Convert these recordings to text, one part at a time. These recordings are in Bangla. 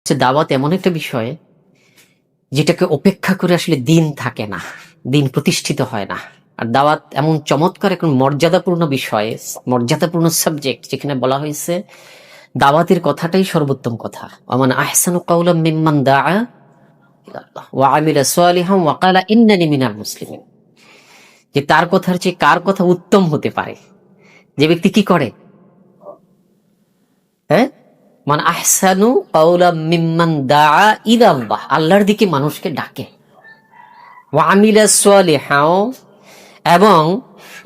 দাওয়াত এমন একটা বিষয় যেটাকে উপেক্ষা করে আসলে দিন থাকে না, দিন প্রতিষ্ঠিত হয় না। আর দাওয়াত এমন চমৎকার এক মর্যাদাপূর্ণ বিষয়, মর্যাদাপূর্ণ সাবজেক্ট, যেখানে বলা হয়েছে দাওয়াতের কথাটাই সর্বোত্তম কথা। ওমান আহসানু কাওলাম মিম্মান দাআ ইলাল্লাহ ওয়া আমিলা সালিহান ওয়া ক্বালা ইন্নানি মিনাল মুসলিমিন। যে তার কথার চেয়ে কার কথা উত্তম হতে পারে? যে ব্যক্তি কি করে, হ্যাঁ, মান আহসানু কাওলাম মিম্মান দাআ ইলাল্লাহ, আল্লাহর দিকে মানুষকে ডাকে, ওয়া আমিলা সালিহাও, এবং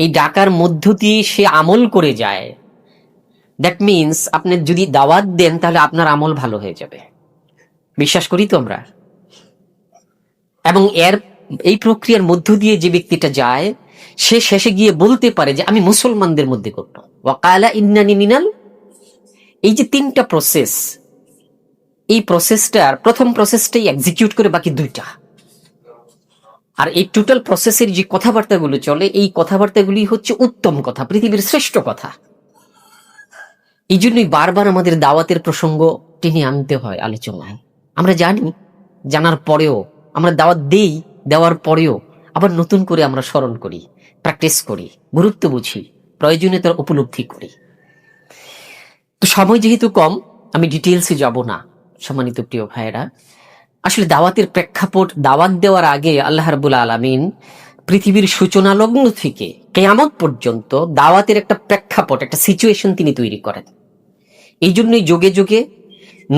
এই ডাকার মধ্য দিয়ে সে আমল করে যায়। দ্যাট মিনস আপনি যদি দাওয়াত দেন তাহলে আপনার আমল ভালো হয়ে যাবে, বিশ্বাস করি তো আমরা। এবং এই প্রক্রিয়ার মধ্য দিয়ে যে ব্যক্তিটা যায় সে শেষে গিয়ে বলতে পারে যে আমি মুসলমানদের মধ্যে করতাম, ওয়াকালা ইন্নানি মিনাল। এই যে তিনটা প্রসেস, এই প্রসেসটার প্রথম প্রসেসটাই এক্সিকিউট করে বাকি দুইটা। আর এই টোটাল প্রসেসের যে কথাবার্তাগুলো চলে, এই কথাবার্তাগুলি হচ্ছে উত্তম কথা, পৃথিবীর শ্রেষ্ঠ কথা। এই জন্যই বারবার আমাদের দাওয়াতের প্রসঙ্গ টেনে আনতে হয় আলোচনায়। আমরা জানি, জানার পরেও আমরা দাওয়াত দেই, দেওয়ার পরেও আবার নতুন করে আমরা স্মরণ করি, প্র্যাকটিস করি, গুরুত্ব বুঝি, প্রয়োজনীয়তার উপলব্ধি করি। তো সময় যেহেতু কম, আমি ডিটেলসে যাব না। সম্মানিত প্রিয় ভাইয়েরা, আসলে দাওয়াতের প্রেক্ষাপট, দাওয়াত দেওয়ার আগে আল্লাহ রাব্বুল আলামিন পৃথিবীর সূচনা লগ্ন থেকে কিয়ামত পর্যন্ত দাওয়াতের একটা প্রেক্ষাপট, একটা সিচুয়েশন তিনি তৈরি করেন। এই জন্যই যুগে যুগে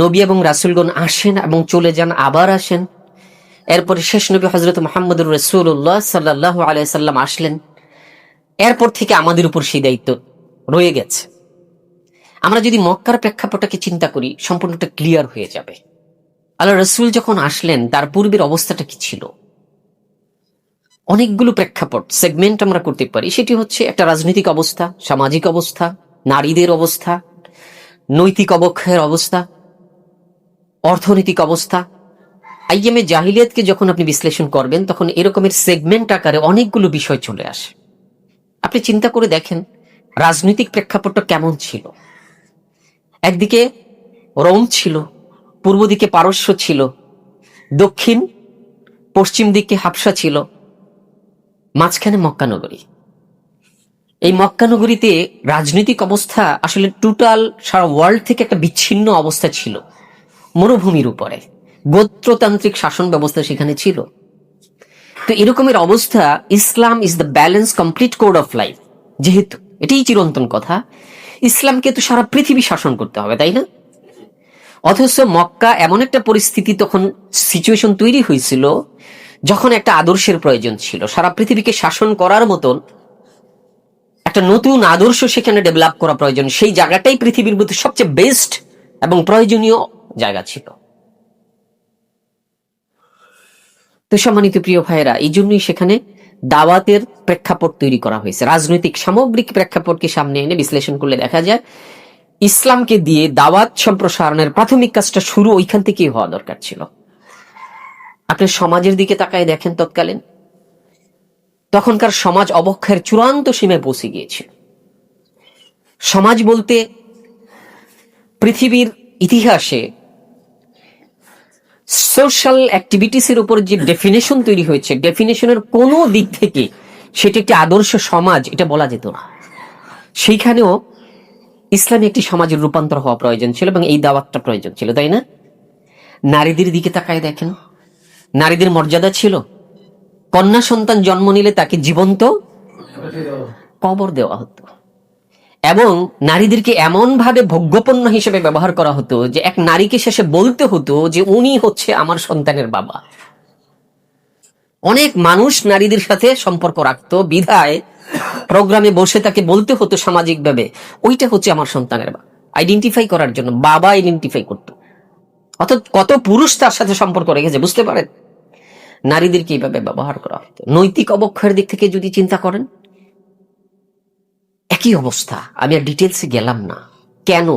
নবী এবং রাসূলগণ আসেন এবং চলে যান, আবার আসেন। এরপরে শেষ নবী হযরত মুহাম্মদুর রাসূলুল্লাহ সাল্লাল্লাহু আলাইহি সাল্লাম আসলেন। এরপর থেকে আমাদের উপর সেই দায়িত্ব রয়ে গেছে। আমরা যদি মক্কার প্রেক্ষাপটটাকে চিন্তা করি, সম্পূর্ণটা ক্লিয়ার হয়ে যাবে। আল্লাহ রাসূল যখন আসলেন তার পূর্বের অবস্থাটা কি ছিল? অনেকগুলো প্রেক্ষাপট, সেগমেন্ট আমরা করতে পারি। সেটি হচ্ছে একটা রাজনৈতিক অবস্থা, সামাজিক অবস্থা, নারীদের অবস্থা, নৈতিক অবক্ষয়ের অবস্থা, অর্থনৈতিক অবস্থা। আইয়ামে জাহিলিয়াতকে যখন আপনি বিশ্লেষণ করবেন তখন এরকমের সেগমেন্ট আকারে অনেকগুলো বিষয় চলে আসে। আপনি চিন্তা করে দেখেন রাজনৈতিক প্রেক্ষাপটটা কেমন ছিল। একদিকে রোম ছিল, পূর্ব দিকে পারস্য ছিল, দক্ষিণ পশ্চিম দিকে হাবশা ছিল, মাঝখানে মক্কা নগরী। এই মক্কা নগরীতে রাজনৈতিক অবস্থা আসলে টোটাল সারা ওয়ার্ল্ড থেকে একটা বিচ্ছিন্ন অবস্থা ছিল। মরুভূমির উপরে গোত্রতান্ত্রিক শাসন ব্যবস্থা সেখানে ছিল। তো এরকমের অবস্থা, Islam is the balance complete code of life. যেহেতু এটাই চিরন্তন কথা, ইসলামকে তো সারা পৃথিবী শাসন করতে হবে, তাই না? অথচ মক্কা এমন একটা পরিস্থিতি, তখন সিচুয়েশন তৈরি হয়েছিল যখন একটা আদর্শের প্রয়োজন ছিল। সারা পৃথিবীকে শাসন করার মতন একটা নতুন আদর্শ সেখানে ডেভেলপ করা প্রয়োজন। সেই জায়গাটাই পৃথিবীর মধ্যে সবচেয়ে বেস্ট এবং প্রয়োজনীয় জায়গা ছিল। তো সম্মানিত প্রিয় ভাইয়েরা, এই জন্যই সেখানে দাওয়াতের প্রেক্ষাপট তৈরি করা হয়েছে। রাজনৈতিক সামগ্রিক প্রেক্ষাপটকে সামনে এনে বিশ্লেষণ করলে দেখা যায় ইসলামকে দিয়ে দাওয়াত সম্প্রসারণের প্রাথমিক কাজটা শুরু ওইখান থেকেই হওয়া দরকার ছিল। আপনি সমাজের দিকে তাকায় দেখেন, তৎকালীন তখনকার সমাজ অবক্ষয়ের চূড়ান্ত সীমায় পৌঁছে গিয়েছিল। সমাজ বলতে পৃথিবীর ইতিহাসে সোশ্যাল অ্যাক্টিভিটিসের উপর যে ডেফিনেশন তৈরি হয়েছে, ডেফিনেশনের কোনো দিক থেকে সেটা একটি আদর্শ সমাজ এটা বলা যেত না। সেইখানেও ইসলামী একটি সমাজের রূপান্তর হওয়া প্রয়োজন ছিল এবং এই দাওয়াতটা প্রয়োজন ছিল, তাই না? নারীদের দিকে তাকায় দেখেন, নারীদের মর্যাদা ছিল। কন্যা সন্তান জন্ম নিলে তাকে জীবন্ত কবর দেওয়া হতো এবং নারীদেরকে এমন ভাবে ভোগ্যপণ্য হিসেবে ব্যবহার করা হতো যে এক নারীকে শেষে বলতে হতো যে উনি হচ্ছে আমার সন্তানের বাবা। অনেক মানুষ নারীদের সাথে সম্পর্ক রাখতো, বিধায় প্রোগ্রামে বসে তাকে বলতে হতো সামাজিকভাবে ওইটা হচ্ছে আমার সন্তানের বাবা, আইডেন্টিফাই করার জন্য বাবা আইডেন্টিফাই করতো। অর্থাৎ কত পুরুষ তার সাথে সম্পর্ক রেখেছে, বুঝতে পারেন? নারীদেরকে এইভাবে ব্যবহার করা হতো। নৈতিক অবক্ষয়ের দিক থেকে যদি চিন্তা করেন, একই অবস্থা। আমি আর ডিটেলসে গেলাম না। কেন?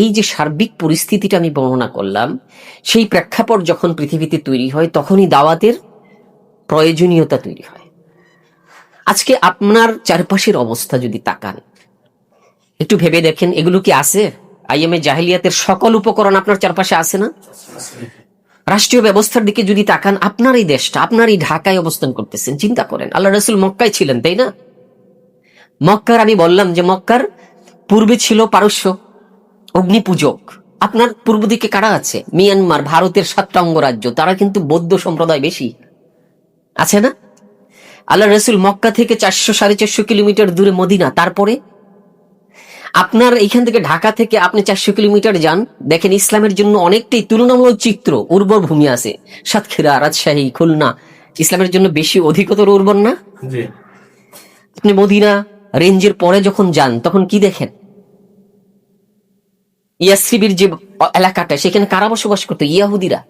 এই যে সার্বিক পরিস্থিতিটা আমি বর্ণনা করলাম, সেই প্রেক্ষাপট যখন পৃথিবীতে তৈরি হয় তখনই দাওয়াতের প্রয়োজনীয়তা তৈরি হয়। আজকে আপনার চারপাশের অবস্থা যদি তাকান, একটু ভেবে দেখেন, এগুলো কি আছে? আইএমএ জাহেলিয়াতের সকল উপকরণ আপনার চারপাশে আছে না? রাষ্ট্রীয় ব্যবস্থার দিকে যদি তাকান, আপনার এই দেশটা, আপনার এই ঢাকায় অবস্থান করতেছেন, চিন্তা করেন। আল্লাহ রাসূল মক্কায় ছিলেন, তাই না? মক্কার, আমি বললাম যে মক্কার পূর্বে ছিল পারস্য অগ্নি পূজক। আপনার পূর্ব দিকে কারা আছে? মিয়ানমার, ভারতের 7টা অঙ্গরাজ্য, তারা কিন্তু বৌদ্ধ সম্প্রদায় বেশি আছে না? আল্লাহ রসুল মক্কা থেকে 400-450 কিলোমিটার দূরে মদিনা, তারপরে আপনার এইখান থেকে ঢাকা থেকে আপনি 400 কিলোমিটার যান, দেখেন ইসলামের জন্য অনেকটাই তুলনামূলক চিত্র উর্বর ভূমি আছে। সাতক্ষীরা, রাজশাহী, খুলনা ইসলামের জন্য বেশি অধিকতর উর্বর না? আপনি মদিনা রেঞ্জের পরে যখন যান তখন কি দেখেন? ইয়াসরিবের যে এলাকাটা, সেখানে কারা বসবাস করতো? ইয়াহুদিরা।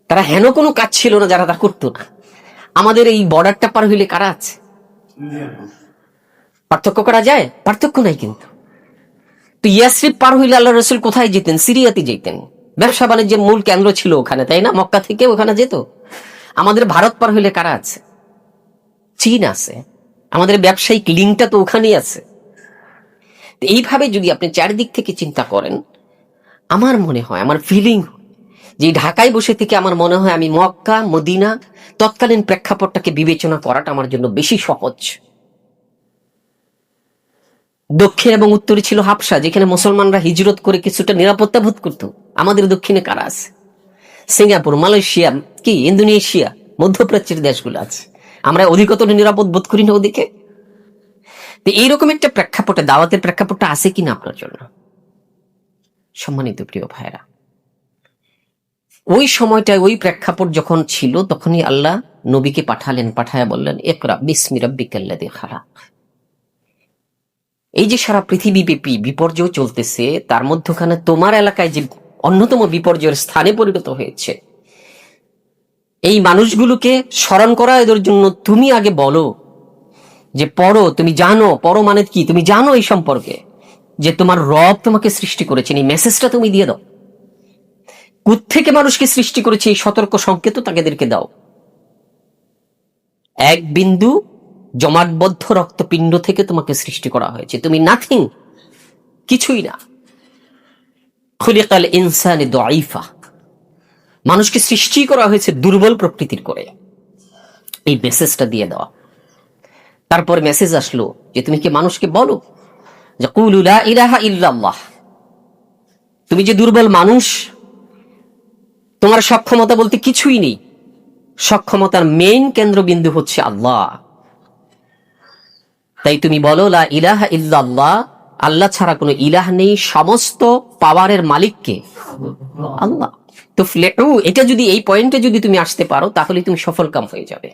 তারা হেন কোনো কাজ ছিল না যারা তা করতো না। আমাদের এই বর্ডারটা পার হইলে কারা আছে? পার্থক্য করা যায়? পার্থক্য নাই। কিন্তু তো ইয়াসরিব পার হইলে আল্লাহ রসুল কোথায় যেতেন? সিরিয়াতে যেতেন। ব্যবসা বাণিজ্যের মূল কেন্দ্র ছিল ওখানে, তাই না? মক্কা থেকে ওখানে যেত। আমাদের ভারত পার হইলে কারা আছে? চীন আছে। আমাদের ব্যবসায়িক লিঙ্কটা তো ওখানেই আছে। এইভাবে যদি আপনি চারিদিক থেকে চিন্তা করেন, আমার মনে হয়, আমার ফিলিং যে ঢাকায় বসে থেকে আমার মনে হয় আমি মক্কা, মদিনা তৎকালীন প্রেক্ষাপটটাকে বিবেচনা করাটা আমার জন্য বেশি সহজ। দক্ষিণ এবং উত্তরে ছিল হাবশা, যেখানে মুসলমানরা হিজরত করে কিছুটা নিরাপত্তা বোধ করত। আমাদের দক্ষিণে কারা আছে? সিঙ্গাপুর, মালয়েশিয়া, কি ইন্দোনেশিয়া, মধ্যপ্রাচ্যের দেশগুলো আছে। আমরা অধিকতর নিরাপদ বোধ করি না ওদিকে? তো এইরকম একটা প্রেক্ষাপটে, দাওয়াতের প্রেক্ষাপটটা আছে কিনা আপনার জন্য? সম্মানিত প্রিয় ভাইরা, ওই সময়টায় ওই প্রেক্ষাপট যখন ছিল, তখনই আল্লাহ নবীকে পাঠালেন। পাঠায়া বললেন, ইকরা বিসমি রাব্বিকাল্লাযী খালাক। এই যে সারা পৃথিবী ব্যাপী বিপর্যয় চলতেছে, তার মধ্যখানে তোমার এলাকায় যে অন্যতম বিপর্যয়ের স্থানে পরিণত হয়েছে, এই মানুষগুলোকে স্মরণ করা এদের জন্য তুমি আগে বলো যে পড়ো, তুমি জানো। পড়ো মানে কি? তুমি জানো এই সম্পর্কে যে তোমার রব তোমাকে সৃষ্টি করেছেন। এই মেসেজটা তুমি দিয়ে দাও। কোত্থেকে মানুষকে সৃষ্টি করেছে এই সতর্ক সংকেত তাদেরকে দাও। এক বিন্দু জমাটবদ্ধ রক্তপিণ্ড থেকে তোমাকে সৃষ্টি করা হয়েছে। তুমি নাথিং, কিছুই না। খুলিকাল ইনসানি দাঈফা, মানুষকে সৃষ্টি করা হয়েছে দুর্বল প্রকৃতির করে। এই মেসেজটা দিয়ে দেওয়া। তারপর মেসেজ আসলো যে তুমি কি মানুষকে বলো যে কুলু লা ইলাহা ইল্লাল্লাহ। তুমি যে দুর্বল মানুষ, তোমার সক্ষমতা বলতে কিছুই নেই। সক্ষমতার মেইন কেন্দ্রবিন্দু হচ্ছে আল্লাহ। তাই তুমি বলো লা ইলাহা ইল্লাল্লাহ, আল্লাহ ছাড়া কোনো ইলাহ নেই। সমস্ত পাওয়ারের মালিককে আল্লাহ। তো এটা যদি, এই পয়েন্টে যদি তুমি আসতে পারো, তাহলে তুমি সফল কাম হয়ে যাবে।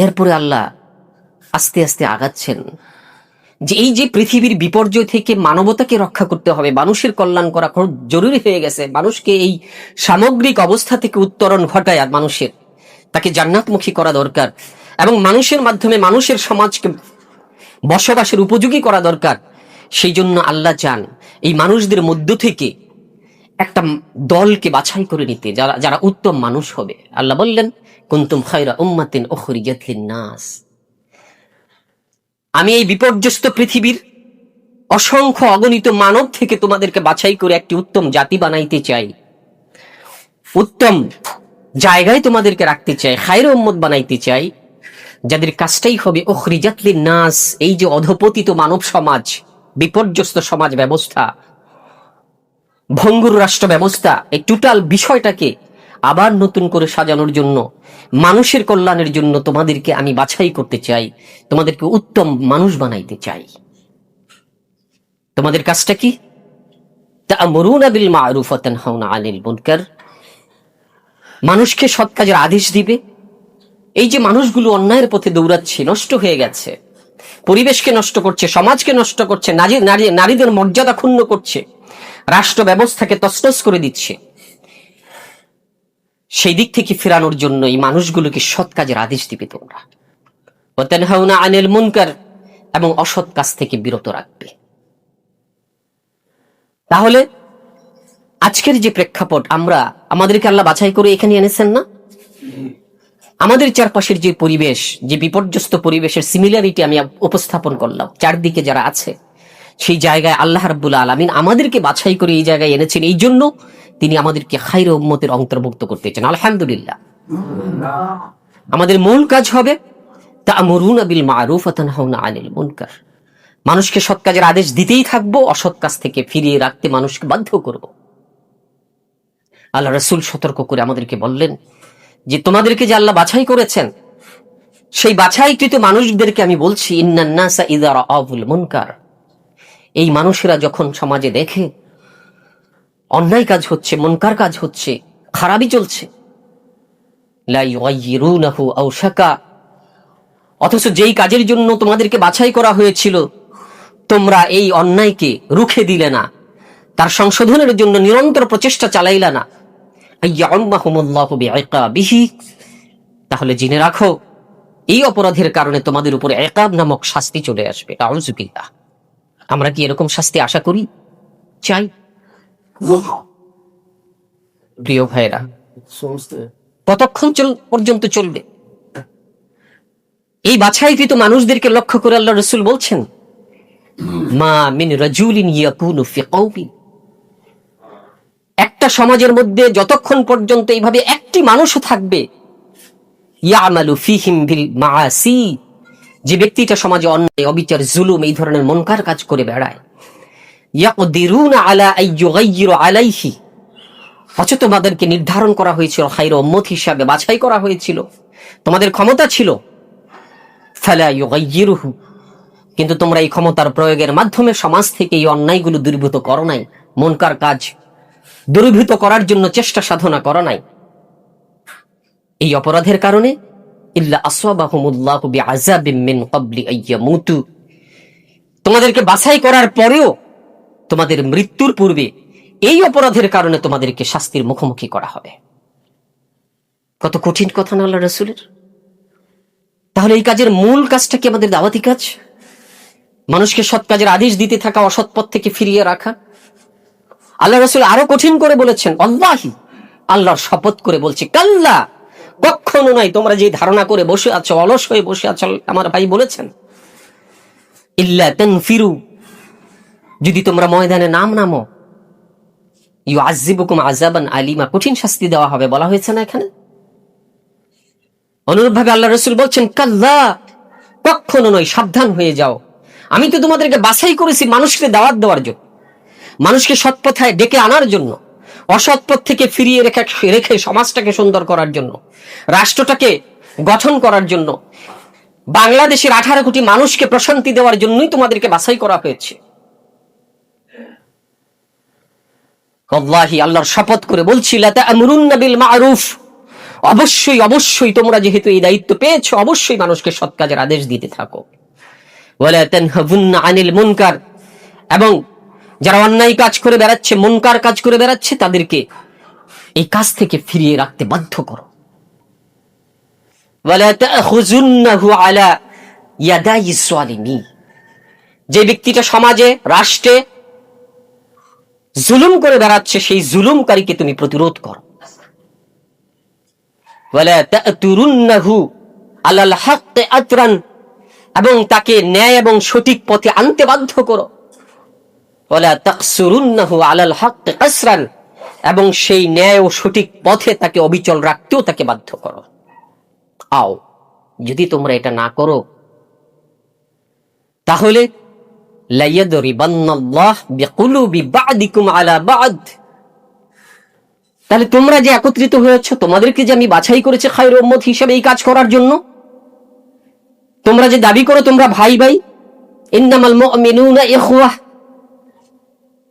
এরপরে আল্লাহ আস্তে আস্তে আগাচ্ছেন যে এই যে পৃথিবীর বিপর্যয় থেকে মানবতাকে রক্ষা করতে হবে, মানুষের কল্যাণ করা খুব জরুরি হয়ে গেছে। মানুষকে এই সামগ্রিক অবস্থা থেকে উত্তরণ ঘটায় আর মানুষের তাকে জান্নাতমুখী করা দরকার, এবং মানুষের মাধ্যমে মানুষের সমাজকে বসবাসের উপযোগী করা দরকার। সেই জন্য আল্লাহ চান এই মানুষদের মধ্য থেকে একটা দলকে বাছাই করে নিতে, যারা যারা উত্তম মানুষ হবে। আল্লাহ বললেন, কুনতুম খায়রা উম্মাতিন উখরিজাত লিন-নাস। আমি এই বিপর্যস্ত পৃথিবীর অসংখ্য অগণিত মানব থেকে তোমাদেরকে বাছাই করে একটি উত্তম জাতি বানাইতে চাই, উত্তম জায়গায় তোমাদেরকে রাখতে চাই, খায়রা উম্মত বানাইতে চাই, যাদের কাজটাই হবে উখরিজাত লিন-নাস। এই যে অধপতিত মানব সমাজ, বিপর্যস্ত সমাজ ব্যবস্থা, ভঙ্গুর রাষ্ট্র ব্যবস্থা, এই টোটাল বিষয়টাকে আবার নতুন করে সাজানোর জন্য, মানুষের কল্যাণের জন্য তোমাদেরকে আমি বাছাই করতে চাই, তোমাদেরকে উত্তম মানুষ বানাইতে চাই। তোমাদের কাজটা কি? তা'মুরুনা বিল মা'রুফ ওয়া তানহাউনা আনিল মুনকার। মানুষকে সৎ কাজের আদেশ দিবে। এই যে মানুষগুলো অন্যায়ের পথে দৌড়াচ্ছে, নষ্ট হয়ে গেছে, পরিবেশকে নষ্ট করছে, সমাজকে নষ্ট করছে, নারীদের মর্যাদা ক্ষুণ্ণ করছে, রাষ্ট্র ব্যবস্থাকে তছনছ করে দিচ্ছে, সেই দিক থেকে ফেরানোর জন্য এই মানুষগুলোকে সৎ কাজের আদেশ দিবে তোমরা। ওয়া তানহাউনা আনিল মুনকার, এবং অসৎ কাজ থেকে বিরত রাখবে। তাহলে আজকের যে প্রেক্ষাপট, আমাদেরকে আল্লাহ বাছাই করে এখানে এনেছেন না? আমাদের চারপাশের যে পরিবেশ, যে বিপর্যস্ত পরিবেশের সিমিলারিটি আমি উপস্থাপন করলাম, চারদিকে যারা আছে সেই জায়গায় আল্লাহ রাব্বুল আলামিন আমাদেরকে বাছাই করে এই জায়গায় এনেছেন, এই জন্য তিনি আমাদেরকে খায়রে উম্মতের অন্তর্ভুক্ত করতে চান। আলহামদুলিল্লাহ। আমাদের মূল কাজ হবে তা'মুরুনা বিল মা'রুফ ওয়া তানহাউনা আনিল মুনকার। মানুষকে সৎ কাজের আদেশ দিতেই থাকবো, অসৎ কাজ থেকে ফিরিয়ে রাখতে মানুষকে বাধ্য করব। আল্লাহ রাসূল সতর্ক করে আমাদেরকে বললেন যে তোমাদেরকে যে আল্লাহ বাছাই করেছেন, সেই বাছাইকৃত মানুষদেরকে আমি বলছি, ইন্নান নাসা ইযা রাআউল মুনকার, এই মানুষেরা যখন সমাজে দেখে অন্যায় কাজ হচ্ছে, মুনকার কাজ হচ্ছে, খারাপই চলছে, লা ইউগাইয়িরুনাহু আও শাকা, অথচ যেই কাজের জন্য তোমাদেরকে বাছাই করা হয়েছিল তোমরা এই অন্যায়কে রুখে দিলে না, তার সংশোধনের জন্য নিরন্তর প্রচেষ্টা চালাইলা না, আইয়াউম্মাহুমুল্লাহু বিইকাবিহি, তাহলে জেনে রাখো এই অপরাধের কারণে তোমাদের উপরে ইকাব নামক শাস্তি চলে আসবে। আউযু বিল্লাহ। আমরা কি এরকম শাস্তি আশা করি, চাই? প্রিয় ভাইরা, কতক্ষণ পর্যন্ত চলবে? এই বাছাইকৃত মানুষদেরকে লক্ষ্য করে আল্লাহ রাসূল বলছেন, মা মিন রাজুলিন ইয়াকুনু ফি কওমিন, একটা সমাজের মধ্যে যতক্ষণ পর্যন্ত এইভাবে একটি মানুষও থাকবে, ইয়ামালু ফিহিম বিল মাআসি, যে ব্যক্তিটা সমাজে অন্যায়, অবিচার, জুলুম, এই ধরনের মুনকার কাজ করে বেড়ায়, ইয়াকদিরুনা আলা আইয়ুগাইয়িরু আলাইহি, অথচ তোমাদেরকে নির্ধারণ করা হয়েছিল খায়রে উম্মত হিসাবে, বাছাই করা হয়েছিল, তোমাদের ক্ষমতা ছিল, ফালা ইউগাইয়িরুহু, কিন্তু তোমরা এই ক্ষমতার প্রয়োগের মাধ্যমে সমাজ থেকে এই অন্যায়গুলো দূরীভূত করো নাই, মুনকার কাজ দূরীভূত করার জন্য চেষ্টা সাধনা করো নাই। এই অপরাধের কারণে ইল্লা আসাবাহুমুল্লাহু বিআযাবিম মিন ক্বাবলি আইয়ামুতু, তোমাদেরকে বাছাই করার পরেও তোমাদের মৃত্যুর পূর্বে এই অপরাধের কারণে তোমাদেরকে শাস্তির মুখোমুখি করা হবে। কত কঠিন কথা না আল্লাহ রাসূলের? তাহলে এই কাজের মূল কাজটা কি আমাদের দাওয়াতি কাজ? মানুষকে সৎ কাজের আদেশ দিতে থাকা, অসৎ পথ থেকে ফিরিয়ে রাখা। আল্লাহ রাসূল আরো কঠিন করে বলেছেন, আল্লাহি, আল্লাহর শপথ করে বলছে, কাল্লা, কখনো নয়, তোমরা যে ধারণা করে বসে আছো, অলস হয়ে বসে আছো, আমার ভাই বলেছেন, ইল্লা তানফিরু, যদি তোমরা ময়দানে নামো, ইউআযযিবুকুম আযাবান আলিমা, কঠিন শাস্তি দেওয়া হবে, বলা হয়েছে না এখানে? অনুরূপভাবে আল্লাহ রাসূল বলছেন, কাল্লা, কখনো নয়, সাবধান হয়ে যাও, আমি তো তোমাদেরকে বাছাই করেছি মানুষকে দাওয়াত দেওয়ার জন্য, মানুষকে সৎ পথে ডেকে আনার জন্য, অসৎ পথ থেকে ফিরিয়ে রেখে সমাজটাকে সুন্দর করার জন্য, রাষ্ট্রটাকে গঠন করার জন্য, বাংলাদেশের 18 কোটি মানুষকে প্রশান্তি দেওয়ার জন্যই তোমাদেরকে বাছাই করা হয়েছে। আল্লাহি, আল্লাহর শপথ করে বলছি, লা তা'মুরুন্না বিল মা'রুফ, অবশ্যই অবশ্যই তোমরা যেহেতু এই দায়িত্ব পেয়েছো, অবশ্যই মানুষকে সৎ কাজের আদেশ দিতে থাকো, ওয়ালা তানহাবুন্না আনিল মুনকার, এবং যারা অন্যায় কাজ করে বেড়াচ্ছে, মুনকার কাজ করে বেড়াচ্ছে, তাদেরকে এই কাজ থেকে ফিরিয়ে রাখতে বাধ্য করো। ওয়ালা তা'খুযুন্নাহু আলা ইয়াদাইস সালিমিন, যে ব্যক্তিটা সমাজে, রাষ্ট্রে জুলুম করে বেড়াচ্ছে, সেই জুলুমকারীকে তুমি প্রতিরোধ করো। ওয়ালা তা'তুরুন্নাহু আলাল হাক্কি আতরান, এবং তাকে ন্যায় এবং সঠিক পথে আনতে বাধ্য করো। ওয়ালা তাকসুরুন্নাহু আলাল হাক্কি কাসরান, এবং সেই ন্যায় ও সঠিক পথে তাকে অবিচল রাখতেও তাকে বাধ্য করো। আও, যদি তোমরা এটা না করো, তাহলে লা ইয়াদরিবান্নাল্লাহ বিকুলুবি বা'দিকুম আলা বা'দ, তাহলে তোমরা যে একত্রিত হয়েছ, তোমাদেরকে যে আমি বাছাই করেছি খায়রে উম্মত হিসেবে এই কাজ করার জন্য, তোমরা যে দাবি করো তোমরা ভাই ভাই, ইন্নামাল মুমিনুনা ইখওয়াহ,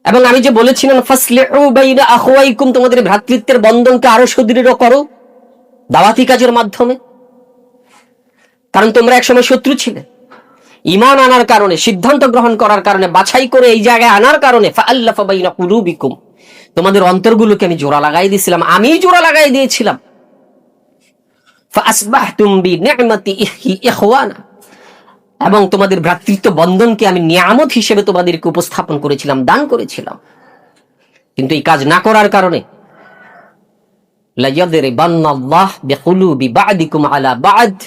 এবং আমি যে বলেছিলাম ফাসলিহু বাইনা আখওয়াইকুম, তোমাদের ভ্রাতৃত্বের বন্ধনকে আরো সুদৃঢ় করো দাওয়াতি কাজের মাধ্যমে। কারণ তোমরা একসময় শত্রু ছিলে, ঈমান আনার কারণে, সিদ্ধান্ত গ্রহণ করার কারণে, বাছাই করে এই জায়গায় আনার কারণে, ফাআল্লাফা বাইনা কুলুবিকুম, তোমাদের অন্তরগুলোকে আমি জোড়া লাগাই দিয়েছিলাম, আমিই জোড়া লাগাই দিয়েছিলাম। ফাআসবাহতুম বিনি'মাতিহি ইখওয়ানা, এবং তোমাদের ভ্রাতৃত্ব বন্ধনকে আমি নিয়ামত হিসেবে তোমাদেরকে উপস্থাপন করেছিলাম, দান করেছিলাম। কিন্তু এই কাজ না করার কারণে লা ইয়াদরিবান্নাল্লাহ বিকুলুবি বা'দিকুম আলা বা'দ,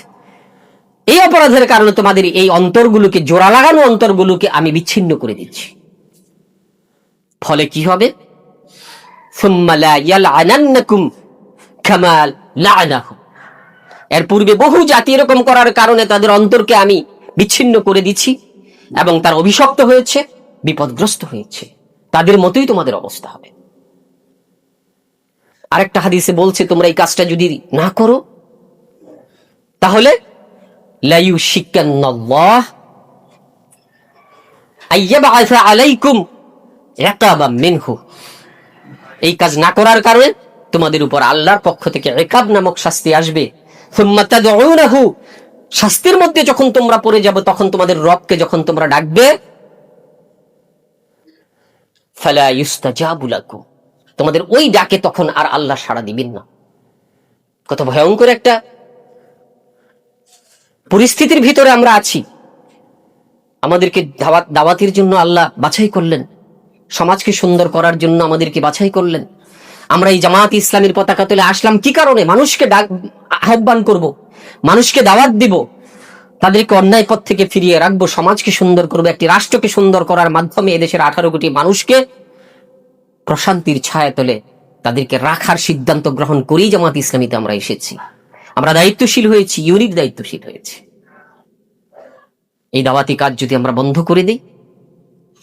এই অপরাধের কারণে তোমাদের এই অন্তরগুলোকে, জোড়া লাগানো অন্তরগুলোকে আমি বিচ্ছিন্ন করে দিচ্ছি। ফলে কি হবে? সুম্মা লা ইয়ালআনান্নাকুম কামা লা'নাহুম। এর পূর্বে বহু জাতি এরকম করার কারণে তাদের অন্তরকে আমি বিচ্ছিন্ন করে দিচ্ছি এবং তার অভিশপ্ত হয়েছে, বিপদগ্রস্ত হয়েছে। তাদের মতোই তোমাদের অবস্থা হবে। আরেকটা হাদিসে বলছে, তোমরা এই কাজটা যদি না করো তাহলে লা ইউশিকান্নাল্লাহ আইয়াবআসা আলাইকুম ইকাবাম মিনহু। এই কাজ না করার কারণে তোমাদের উপর আল্লাহর পক্ষ থেকে ইকাব নামক শাস্তি আসবে। সুম্মা তাদউনাহু, শাস্তির মধ্যে যখন তোমরা পড়ে যাবে, তখন তোমাদের রবকে যখন তোমরা ডাকবে, ফালা ইউস্তাজাবু লাকুম, তোমাদের ওই ডাকে তখন আর আল্লাহ সাড়া দিবেন না। কত ভয়ঙ্কর একটা পরিস্থিতির ভিতরে আমরা আছি। আমাদেরকে দাওয়াতের জন্য আল্লাহ বাছাই করলেন, সমাজকে সুন্দর করার জন্য আমাদেরকে বাছাই করলেন। আমরা এই জামায়াত ইসলামীর পতাকা তুলে আসলাম কি কারণে? মানুষকে আহ্বান করব, মানুষকে দাওয়াত দিব, তাদেরকে অন্যায় পথ থেকে ফিরিয়ে রাখবো, সমাজকে সুন্দর করবো, একটি রাষ্ট্রকে সুন্দর করার মাধ্যমে এদেশের 18 কোটি মানুষকে প্রশান্তির ছায়া তলে তাদেরকে রাখার সিদ্ধান্ত গ্রহণ করেই জামায়াত ইসলামীতে আমরা এসেছি। আমরা দায়িত্বশীল হয়েছি, ইউনিক দায়িত্বশীল হয়েছি। এই দাওয়াতি কাজ যদি আমরা বন্ধ করে দিই,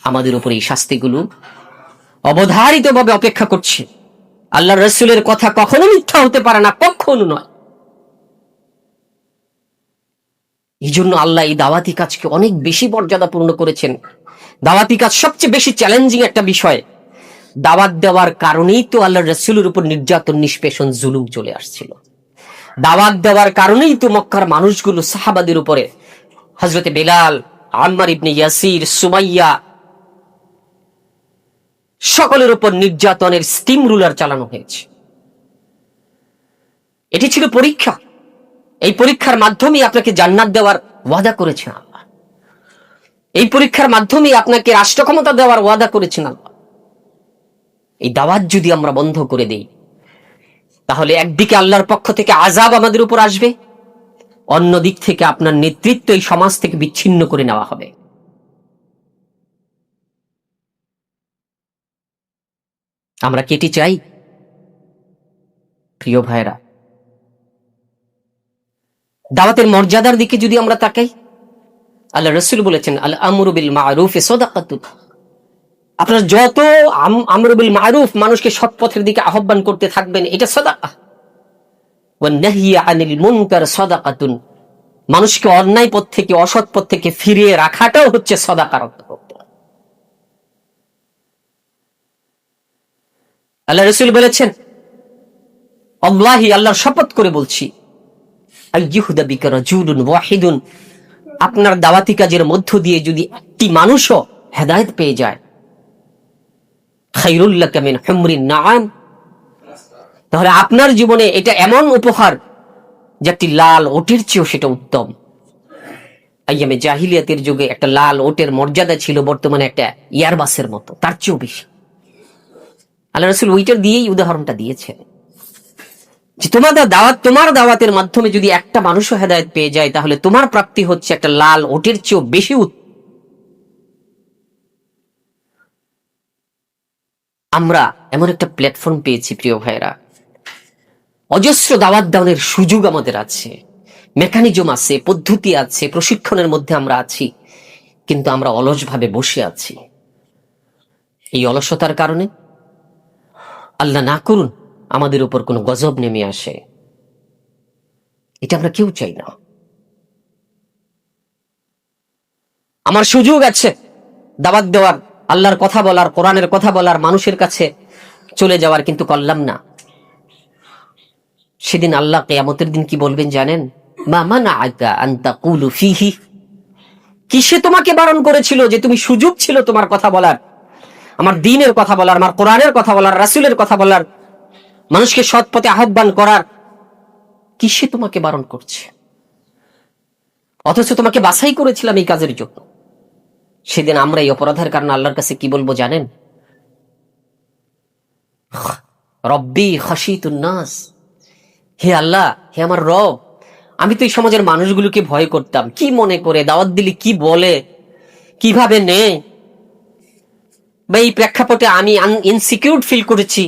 আমাদের উপর এই শাস্তিগুলো অবধারিতভাবে অপেক্ষা করছে। আল্লাহ রসুলের কথা কখনো মিথ্যা হতে পারে না, কখনো নয়। এই জন্য আল্লাহ এই দাওয়াতি কাজকে অনেক বেশি মর্যাদাপূর্ণ করেছেন। দাওয়াতি কাজ সবচেয়ে বেশি চ্যালেঞ্জিং একটা বিষয়। দাওয়াত দেওয়ার কারণেই তো আল্লাহ রসুলের উপর নির্যাতন, নিষ্পেষণ, জুলুম চলে আসছিল। দাওয়াত দেওয়ার কারণেই তো মক্কার মানুষগুলো সাহাবাদের উপরে, হযরতে বেলাল, আম্মার ইবনে ইয়াসির, সুমাইয়া, সকলের উপর নির্যাতনের স্টিম রুলার চালানো হয়েছে। এটি ছিল পরীক্ষা। এই পরীক্ষার মাধ্যমে আপনাকে জান্নাত দেওয়ার ওয়াদা করেছেন আল্লাহ। এই পরীক্ষার মাধ্যমে আপনাকে রাষ্ট্র ক্ষমতা দেওয়ার ওয়াদা করেছেন আল্লাহ। এই দাওয়াত যদি আমরা বন্ধ করে দেই, তাহলে একদিকে আল্লাহর পক্ষ থেকে আযাব আমাদের উপর আসবে, অন্য দিক থেকে আপনার নেতৃত্ব এই সমাজ থেকে বিচ্ছিন্ন করে নেওয়া হবে। আমরা কি এটি চাই? প্রিয় ভাইরা, দাওয়াতের মর্যাদার দিকে যদি আমরা তাকাই, আল্লাহ রাসূল বলেছেন, আল আমরু বিল মা'রুফি সাদাকাতুন। আপনারা যত আমরু বিল মা'রুফ, মানুষকে সৎ পথের দিকে আহ্বান করতে থাকবেন, এটা সাদাকা। ওয়ান নাহয়ি আনিল মুনকার সাদাকাতুন, মানুষকে অন্যায় পথ থেকে, অসৎ পথ থেকে ফিরিয়ে রাখাটাও হচ্ছে সাদাকার অন্তর্ভুক্ত। আল্লাহ রাসূল বলেছেন, আল্লাহি, আল্লাহর শপথ করে বলছি, আইয়ুহদা বিকা রাজুলুন ওয়াহিদুন, আপনার দাওয়াতি কাজের মধ্য দিয়ে যদি একটি মানুষও হেদায়েত পেয়ে যায়, খায়রুল লাকা মিন হুমরিন নাআম, তাহলে আপনার জীবনে এটা এমন উপহার যে একটি লাল ওটের চেয়েও সেটা উত্তম। আইয়ামে জাহিলিয়াতের যুগে একটা লাল ওটের মর্যাদা ছিল বর্তমানে একটা এয়ারবাসের মতো, তার চেয়েও বেশি। আল্লাহ রাসূল ওইটার দিয়েই উদাহরণটা দিয়েছেন যে তোমার দাওয়াতের মাধ্যমে যদি একটা মানুষও হেদায়েত পেয়ে যায়, তাহলে তোমার প্রাপ্তি হচ্ছে একটা লাল ওটের চেয়েও বেশি। আমরা এমন একটা প্ল্যাটফর্ম পেয়েছি প্রিয় ভাইরা, অজস্র দাওয়াত দেওয়ার সুযোগ আমাদের আছে, মেকানিজম আছে, পদ্ধতি আছে, প্রশিক্ষণের মধ্যে আমরা আছি, কিন্তু আমরা অলসভাবে বসে আছি। এই অলসতার কারণে আল্লাহ না করুন আমাদের উপর কোনো গজব নেমে আসে, এটা আমরা কেউ চাই না। আমার সুযোগ আছে দাওয়াত দেওয়ার, আল্লাহর কথা বলার, কোরআনের কথা বলার, মানুষের কাছে চলে যাওয়ার, কিন্তু করলাম না। সেদিন আল্লাহ কিয়ামতের দিন কি বলবেন জানেন? মা মানাআকা আন তাকুলু ফীহি, কিসে তোমাকে বারণ করেছিল যে তুমি সুযোগ ছিল তোমার কথা বলার, আমার দ্বীনের কথা বলার, আমার কোরআনের কথা বলার, রাসূলের কথা বলার, মানুষকে সৎ পথে আহ্বান করার, কিসে তোমাকে বারণ করছে? অথচ তোমাকে বাছাই করেছিলাম এই কাজের জন্য। সেদিন আমরা এই অপরাধের কারণে আল্লাহর কাছে কি বলবো জানেন? রব্বি খাশিতুন নাস, হে আল্লাহ, হে আমার রব, আমি তো এই সমাজের মানুষগুলোকে ভয় করতাম, কি মনে করে, দাওয়াত দিলে কি বলে, কিভাবে নেয়, বা এই প্রেক্ষাপটে আমি ইনসিকিউর ফিল করেছি।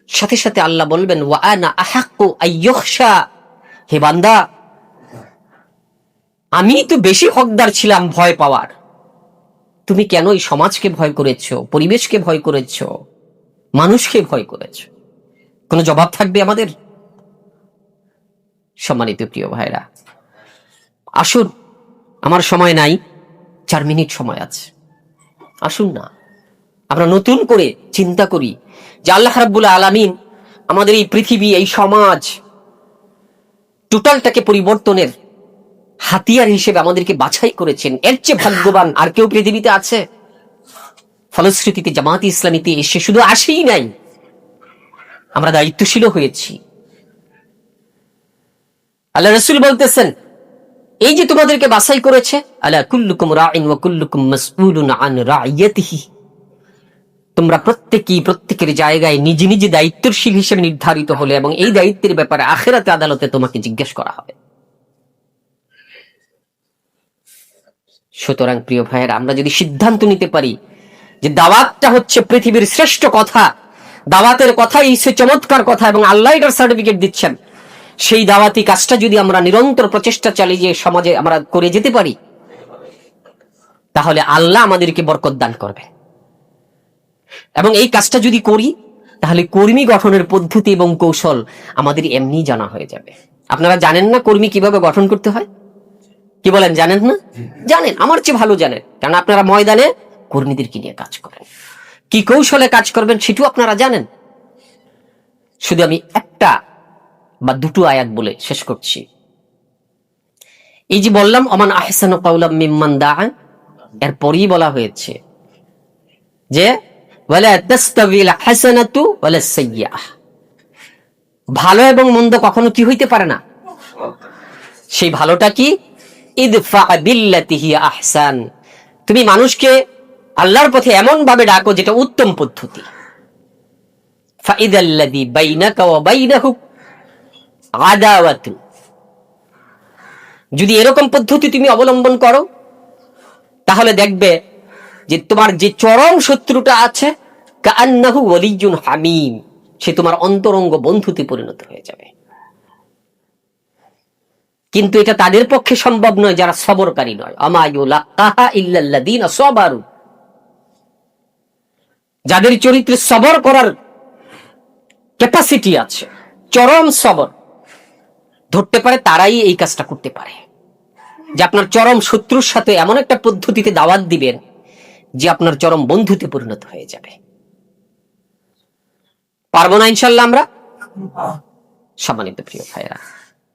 সাথে সাথে আল্লাহ বলবেন ওয়া আনা আহাক্কু আইয়ুখশা, হে বান্দা, আমি তো বেশি হকদার ছিলাম ভয় পাওয়ার। তুমি কেন এই সমাজকে ভয় করেছো, পরিবেশকে ভয় করেছো, মানুষকে ভয় করেছো? কোনো জবাব থাকবে আমাদের? সম্মানিত প্রিয় ভাইরা, আসুন, আমার সময় নাই, 4 মিনিট সময় আছে, আসুন না আমরা নতুন করে চিন্তা করি যে আল্লাহ রাব্বুল আলামিন আমাদের এই পৃথিবী, এই সমাজ টোটালটাকে পরিবর্তনের হাতিয়ার হিসেবে আমাদেরকে বাছাই করেছেন। এর চেয়ে ভাগ্যবান আর কেউ পৃথিবীতে আছে? ফলশ্রুতিতে জামায়াতে ইসলামীতে এসে শুধু আসেই নাই, আমরা দায়িত্বশীল হয়েছি। আল্লাহ রাসূল বলতেছেন, এই যে তোমাদেরকে বাছাই করেছে, আলা কুল্লুকুম রাইন ওয়া কুল্লুকুম মাসউলুন আন রাইয়াতিহি, তোমরা প্রত্যেকেই প্রত্যেকের জায়গায় নিজ নিজ দায়িত্বশীল হিসেবে নির্ধারিত হলে, এবং এই দায়িত্বের ব্যাপারে আখিরাতে আদালতে তোমাকে জিজ্ঞেস করা হবে। সুতরাং প্রিয় ভাইয়েরা, আমরা যদি সিদ্ধান্ত নিতে পারি যে দাওয়াতটা হচ্ছে পৃথিবীর শ্রেষ্ঠ কথা, দাওয়াতের কথাই সে চমৎকার কথা এবং আল্লাহ এটার সার্টিফিকেট দিচ্ছেন, সেই দাওয়াতি কাজটা যদি আমরা নিরন্তর প্রচেষ্টা চালিয়ে সমাজে আমরা করে যেতে পারি, তাহলে আল্লাহ আমাদেরকে বরকত দান করবে। এবং এই কাজটা যদি করি, তাহলে কর্মী গঠনের পদ্ধতি এবং কৌশল আমাদের এমনি জানা হয়ে যাবে। আপনারা জানেন না কর্মী কিভাবে গঠন করতে হয়? কি বলেন, জানেন না? জানেন, আমার চেয়ে ভালো জানেন, কারণ আপনারা ময়দানে কর্মীদেরকে নিয়ে কাজ করেন। কি কৌশলে কাজ করবেন সেটাও আপনারা জানেন। শুধু আমি একটা বা দুটো আয়াত বলে শেষ করছি। এই যে বললাম ওমান আহসানু কাওলাম মিম্মান দাআ, এরপরই বলা হয়েছে যে ওয়ালা তাস্তাবিল হাসানাতু ওয়ালা সাইয়্যাহ, ভালো এবং মন্দ কখনো কি হইতে পারে না। সেই ভালোটা কি? ইদফা বিল্লাতি হিয়া আহসান, তুমি মানুষকে আল্লাহর পথে এমন ভাবে ডাকো যেটা উত্তম পদ্ধতি। ফাইদাল্লাযী বাইনাকা ওয়া বাইনাহু আদাওয়াতু, যদি এরকম পদ্ধতি তুমি অবলম্বন করো, তাহলে দেখবে যে তোমার যে চরম শত্রুটা আছে, কাআন্নাহু ওয়ালিয়্যুন হামীম, সে তোমার অন্তরঙ্গ বন্ধুতে পরিণত হয়ে যাবে। কিন্তু এটা তাদের পক্ষে সম্ভব নয় যারা সবরকারী নয়। আমা ইউলাক্কাহা ইল্লাল্লাযীনা সাবারু, যাদের চরিত্রে সবর করার ক্যাপাসিটি আছে, চরম সবর ধরতে পারে, তারাই এই কাজটা করতে পারে। যে আপনার চরম শত্রুর সাথে এমন একটা পদ্ধতিতে দাওয়াত দিবেন যে আপনার চরম বন্ধুতে পরিণত হয়ে যাবে। পারবো না ইনশাআল্লাহ আমরা? সম্মানিত প্রিয় ভাইরা,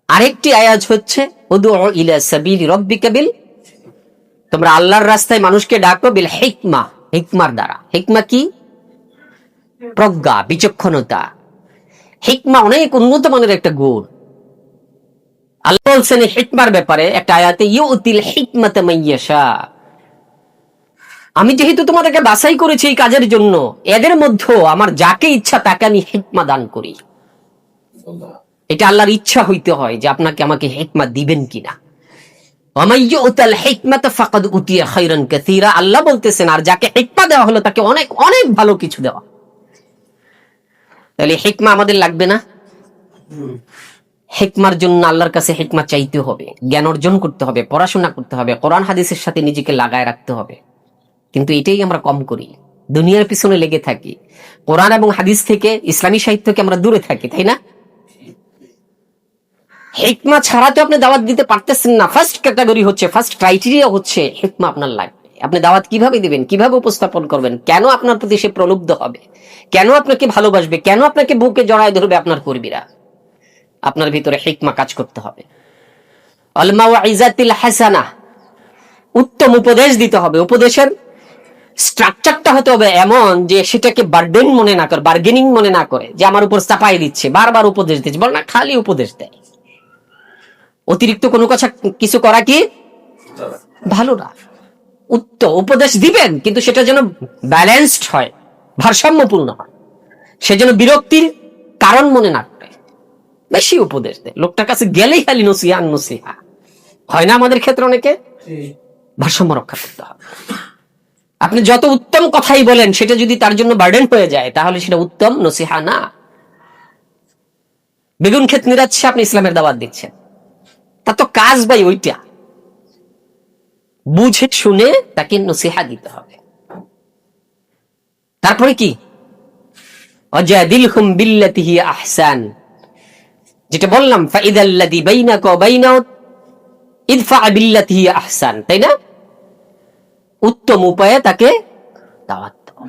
আরেকটি আয়াত হচ্ছে উদউ ইলা সাবিলি রাব্বিকা বিল, তোমরা আল্লাহর রাস্তায় মানুষকে ডাকো বিল হিকমা, হিকমার দ্বারা। হিকমা কি? প্রজ্ঞা, বিচক্ষণতা। হিকমা অনেক উন্নত মানের একটা গুণ। আল্লাহ বলছেন হিকমার ব্যাপারে একটা আয়াতে, ইউতিল হিকমাতা মাইয়াশা, আমি যেহেতু তোমাদেরকে বাছাই করেছি এই কাজের জন্য, এদের মধ্যেও আমার যাকে ইচ্ছা তাকে আমি হিকমা দান করি। এটা আল্লাহর ইচ্ছা হইতে হয় যে আপনাকে আমাকে হিকমা দিবেন কিনা। ওয়ামাইয়ুতাল হিকমাতা ফাকাদ উতিয়া খায়রান কাসীরা, আল্লাহ বলতেছেন আর যাকে হিকমা দেওয়া হলো তাকে অনেক অনেক ভালো কিছু দেওয়া। তাহলে হিকমা আমাদের লাগবে না? হিকমার জন্য আল্লাহর কাছে হিকমা চাইতে হবে, জ্ঞান অর্জন করতে হবে, পড়াশোনা করতে হবে, কোরআন হাদিসের সাথে নিজেকে লাগায় রাখতে হবে। কিন্তু এটাই আমরা কম করি, দুনিয়ার পিছনে লেগে থাকি, কোরআন এবং হাদিস থেকে, ইসলামী সাহিত্যকে আমরা দূরে থাকি, তাই না? হিকমা ছাড়া তো আপনি দাওয়াত দিতে পারতেছেন না। ফার্স্ট ক্যাটাগরি হচ্ছে, ফার্স্ট ক্রাইটেরিয়া হচ্ছে হিকমা আপনার লাগবে। আপনি দাওয়াত কিভাবে দিবেন, কিভাবে উপস্থাপন করবেন, কেন আপনার প্রতি সে প্রলুব্ধ হবে, কেন আপনাকে ভালোবাসবে, কেন আপনাকে বুকে জড়ায় ধরবে আপনার কর্মীরা, আপনার ভিতরে হিকমা কাজ করতে হবে। আল মাউইজাতিল হাসানা, উত্তম উপদেশ দিতে হবে। উপদেশের স্ট্রাকচারটা হতে হবে এমন যে সেটাকে বার্ডেন মনে না করে, বার্গেনিং মনে না করে, যে আমার উপর চাপাই দিচ্ছে, বারবার উপদেশ দিচ্ছে, বল না খালি উপদেশ দেয়। অতিরিক্ত কোনো কথা কিছু করা কি ভালো না। উত্তম উপদেশ দিবেন, কিন্তু সেটা যেন ব্যালেন্সড হয়, ভারসাম্যপূর্ণ হয়, সে যেন বিরক্তির কারণ মনে না করে। বেশি উপদেশ দেয়, লোকটার কাছে গেলেই খালি নসিহা নসিহা। হয় না আমাদের ক্ষেত্রে অনেকে? ভারসাম্য রক্ষা করতে হবে। আপনি যত উত্তম কথাই বলেন, সেটা যদি তার জন্য বার্ডেন হয়ে যায়, তাহলে সেটা উত্তম নসিহা না। বেগুন ক্ষেত নিরাচ্ছে, আপনি ইসলামের দাওয়াত দিচ্ছেন, তা তো কাজ ভাই ওইটা। বুঝে শুনে তাকে নসিহা দিতে হবে। তারপরে কি, ওয়াজাদিলহুম বিল্লাতি হিয়া আহসান, যেটা বললাম, ফাইদাল্লাযী বাইনাকা ওয়া বাইনাহু ইদফা বিল্লাতি হিয়া আহসান, তাই না? উত্তম উপায়ে তাকে দাওয়াত দাও।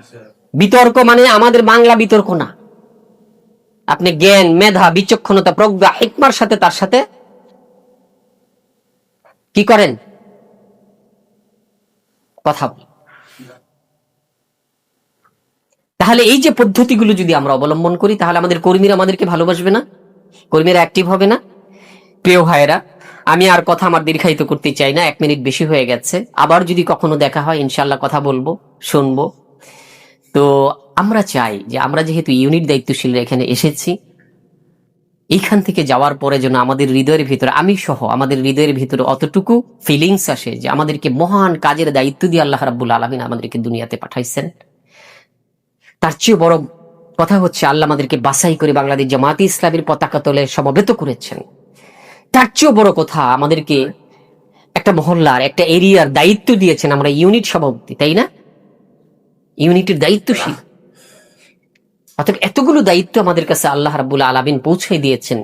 বিতর্ক মানে আমাদের বাংলা বিতর্ক না। আপনি জ্ঞান, মেধা, বিচক্ষণতা, প্রজ্ঞা, হিকমার সাথে তার সাথে কি করেন? কথা বলেন। তাহলে এই যে পদ্ধতিগুলো যদি আমরা অবলম্বন করি, তাহলে আমাদের কর্মীরা আমাদেরকে ভালোবাসবে না, কর্মীরা অ্যাক্টিভ হবে না। প্রিয় ভাইয়েরা, আমি আর কথা আমার দীর্ঘায়িত করতে চাই না, 1 মিনিট বেশি হয়ে গেছে। আবার যদি কখনো দেখা হয়, ইনশাল্লাহ কথা বলবো, শুনবো। তো আমরা চাই যে আমরা যেহেতু ইউনিট দায়িত্বশীলরা এখানে এসেছি, এইখান থেকে যাওয়ার পরে যেন আমাদের হৃদয়ের ভিতরে, আমি সহ আমাদের হৃদয়ের ভিতরে অতটুকু ফিলিংস আসে যে আমাদেরকে মহান কাজের দায়িত্ব দিয়ে আল্লাহ রাব্বুল আলামিন আমাদেরকে দুনিয়াতে পাঠাইছেন। তার চেয়ে বড় কথা হচ্ছে, আল্লাহ আমাদেরকে বাছাই করে বাংলাদেশ জামায়াতে ইসলামীর পতাকা তলে সমবেত করেছেন। তার চেয়েও বড় কথা, আমাদেরকে একটা মহল্লার, একটা এরিয়ার দায়িত্ব দিয়েছেন। আমরা ইউনিট সভাপতি, তাই না? ইউনিটের দায়িত্বশীল। অর্থাৎ এতগুলো দায়িত্ব আমাদের কাছে আল্লাহ রাব্বুল আলামিন পৌঁছে দিয়েছেন।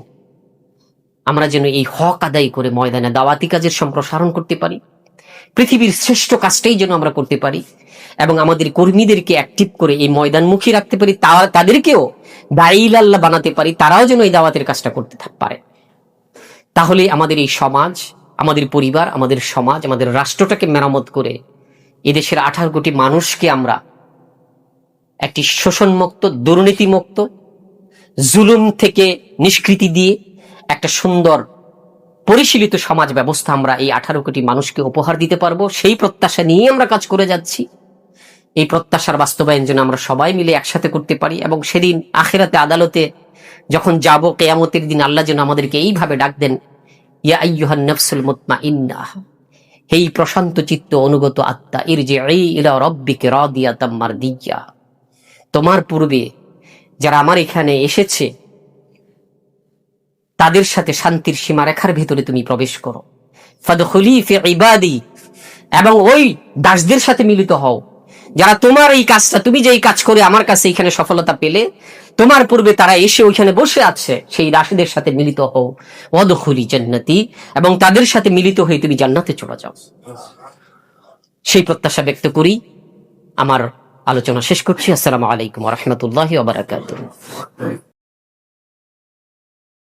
আমরা যেন এই হক আদায় করে ময়দানে দাওয়াতি কাজের সম্প্রসারণ করতে পারি, পৃথিবীর শ্রেষ্ঠ কাজটাই যেন আমরা করতে পারি, এবং আমাদের কর্মীদেরকে অ্যাক্টিভ করে এই ময়দানমুখী রাখতে পারি, তাদেরকেও দাঈল আল্লাহ বানাতে পারি, তারাও যেন এই দাওয়াতের কাজটা করতে পারে। তাহলে আমাদের এই সমাজ, আমাদের পরিবার, আমাদের সমাজ, আমাদের রাষ্ট্রটাকে মেরামত করে এদেশের 18 কোটি মানুষকে আমরা একটি শোষণমুক্ত, দুর্নীতিমুক্ত, জুলুম থেকে নিষ্কৃতি দিয়ে একটা সুন্দর পরিশীলিত সমাজ ব্যবস্থা আমরা এই 18 কোটি মানুষকে উপহার দিতে পারবো। সেই প্রত্যাশা নিয়ে আমরা কাজ করে যাচ্ছি। এই প্রত্যাশার বাস্তবায়ন যেন আমরা সবাই মিলে একসাথে করতে পারি, এবং সেদিন আখিরাতে আদালতে যখন যাব, কিয়ামতের দিন, আল্লাহ যেন আমাদেরকে এইভাবে ডাক দেন, ইয়া আইয়ুহান নাফসুল মুতমাইন্নাহ, হে প্রশান্ত চিত্ত অনুগত আত্মা, ইরজিই ইলা রাব্বিকা রাদিয়াতাম মারদিয়া, তোমার পূর্বে যারা আমার এখানে এসেছে তাদের সাথে শান্তির সীমারেখার ভিতরে তুমি প্রবেশ করো। ফাদখুলি ফি ইবাদি, এবং ওই দাসদের সাথে মিলিত হও যারা তোমার এই কাজটা, তুমি যে এই কাজ করে আমার কাছে এখানে সফলতা পেলে, তোমার পূর্বে তারা এসে ওইখানে বসে আছে, সেই দাসদের সাথে মিলিত হও। ওয়াদখুলি জান্নাতি, এবং তাদের সাথে মিলিত হয়ে তুমি জান্নাতে চলে যাও। সেই প্রত্যাশা ব্যক্ত করি আমার আলোচনা শেষ করছি। আসসালামু আলাইকুম ওয়া রাহমাতুল্লাহি ওয়া বারাকাতুহু।